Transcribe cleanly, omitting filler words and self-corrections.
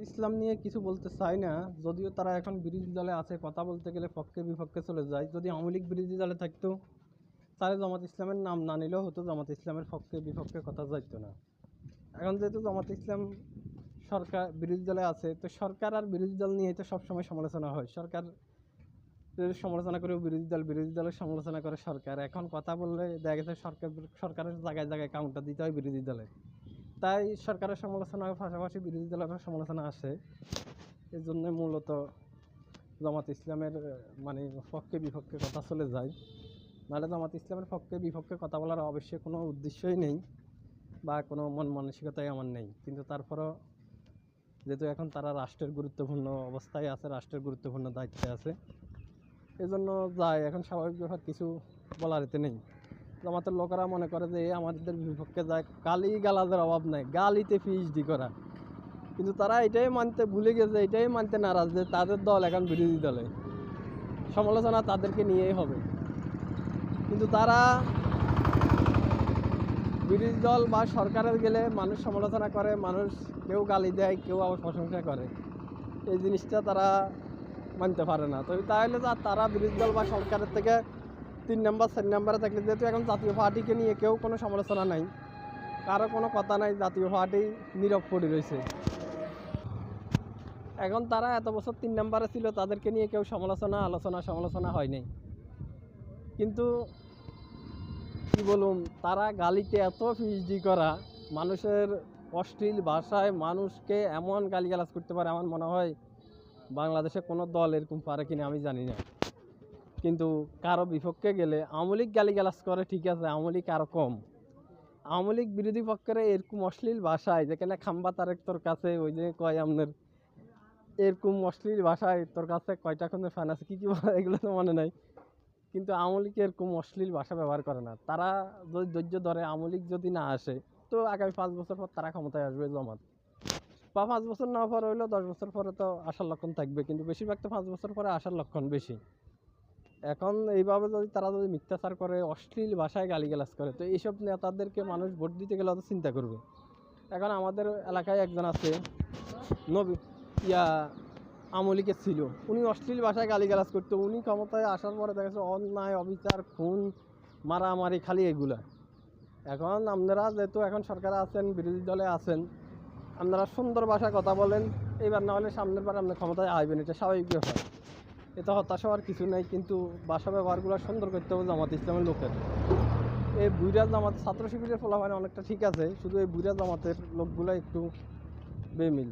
ইসলাম নিয়ে কিছু বলতে চাই না, যদিও তারা এখন বিরোধী দলে আছে। কথা বলতে গেলে পক্ষে বিপক্ষে চলে যায়। যদি আওয়ামী লীগ বিরোধী দলে থাকতো, তাহলে জামাত ইসলামের নাম না নিলেও হতো, জামাত ইসলামের পক্ষে বিপক্ষে কথা যাইতো না। এখন যেহেতু জামাত ইসলাম সরকার বিরোধী দলে আছে, তো সরকার আর বিরোধী দল নিয়ে তো সবসময় সমালোচনা হয়। সরকার সমালোচনা করে বিরোধী দলের সমালোচনা করে সরকার। এখন কথা বললে দেখা গেছে সরকারের জায়গায় জায়গায় কাউন্টার দিতে হয় বিরোধী দলে। তাই সরকারের সমালোচনার পাশাপাশি বিরোধী দলের সমালোচনা আসে। এই জন্য মূলত জামাত ইসলামের মানে পক্ষে বিপক্ষে কথা চলে যায়। নাহলে জামাত ইসলামের পক্ষে বিপক্ষে কথা বলার অবশ্যই কোনো উদ্দেশ্যই নেই বা কোনো মন মানসিকতাই আমার নেই। কিন্তু তারপরও যেহেতু এখন তারা রাষ্ট্রের গুরুত্বপূর্ণ অবস্থায় আছে, রাষ্ট্রের গুরুত্বপূর্ণ দায়িত্বে আছে, এই জন্য যায়। এখন স্বাভাবিক ব্যাপার, কিছু বলার এতে নেই। জামাতের লোকেরা মনে করে যে আমাদের বিপক্ষে যায়, গালি গালাজের অভাব নাই, গালিতে পিএইচডি করা। কিন্তু তারা এটাই মানতে ভুলে গেছে, এটাই মানতে নারাজ যে তাদের দল এখন বিরোধী দলে, সমালোচনা তাদেরকে নিয়েই হবে। কিন্তু তারা বিরোধী দল বা সরকারের গেলে মানুষ সমালোচনা করে, মানুষ কেউ গালি দেয়, কেউ আবার প্রশংসা করে। এই জিনিসটা তারা মানতে পারে না। তবে তাহলে তারা বিরোধী দল বা সরকারের থেকে 3 নম্বর 4 নম্বরে থাকলে, যেহেতু এখন জাতীয় পার্টিকে নিয়ে কেউ কোনো সমালোচনা নাই, কারো কোনো কথা নাই, জাতীয় পার্টি নীরব পড়ে রয়েছে। এখন তারা এত বছর 3 নম্বরে ছিল, তাদেরকে নিয়ে কেউ সমালোচনা হয় নাই। কিন্তু কি বলুন, তারা গালিতে এত পিএইচডি করা, মানুষের অশ্লীল ভাষায় মানুষকে এমন গালিগালাজ করতে পারে, আমার মনে হয় বাংলাদেশে কোনো দল এরকম পারে কিনা আমি জানি না। কিন্তু কারো বিপক্ষে গেলে আওয়ামী লীগ গালিগালাজ করে, ঠিক আছে, আওয়ামী লীগ আরও কম। আওয়ামী লীগ বিরোধী পক্ষের এরকম অশ্লীল ভাষায়, যেখানে খাম্বা তারেক তোর কাছে ওই যে কয় আপনার এরকম অশ্লীল ভাষায়, তোর কাছে কয়টা কোনো ফ্যান আছে, কী কী বলে এগুলো তো মনে নাই। কিন্তু আওয়ামী লীগ এরকম অশ্লীল ভাষা ব্যবহার করে না। তারা যদি ধৈর্য ধরে, আওয়ামী লীগ যদি না আসে, তো আগামী 5 বছর পর তারা ক্ষমতায় আসবে জামাত। বা 5 বছর না পরে হইলেও 10 বছর পরে তো আসার লক্ষণ থাকবে, কিন্তু বেশিরভাগ তো 5 বছর পরে আসার লক্ষণ বেশি। এখন এইভাবে তারা যদি মিথ্যাচার করে, অশ্লীল ভাষায় গালিগালাজ করে, তো এইসব নেতাদেরকে মানুষ ভোট দিতে গেলে তো চিন্তা করবে। এখন আমাদের এলাকায় একজন আছে, নবী আওয়ামী লীগের ছিল, উনি অশ্লীল ভাষায় গালিগালাজ করতো। উনি ক্ষমতায় আসার পরে দেখা যাচ্ছে অন্যায়, অবিচার, খুন, মারামারি, খালি এগুলা। এখন আপনারা যেহেতু এখন সরকারে আছেন, বিরোধী দলে আছেন, আপনারা সুন্দর ভাষায় কথা বলেন, এইবার না হলে সামনের বার আপনার ক্ষমতায় আসবেন, এটা স্বাভাবিক ব্যাপার। এটা হতাশা হওয়ার কিছু নেই। কিন্তু ভাষা ব্যবহারগুলো সুন্দর করতে হবে জামাত ইসলামের লোকের। এই বুইরা জামাত ছাত্র শিবিরের ফলাফল অনেকটা ঠিক আছে, শুধু এই বুইরা জামাতের লোকগুলো একটু বেমিল।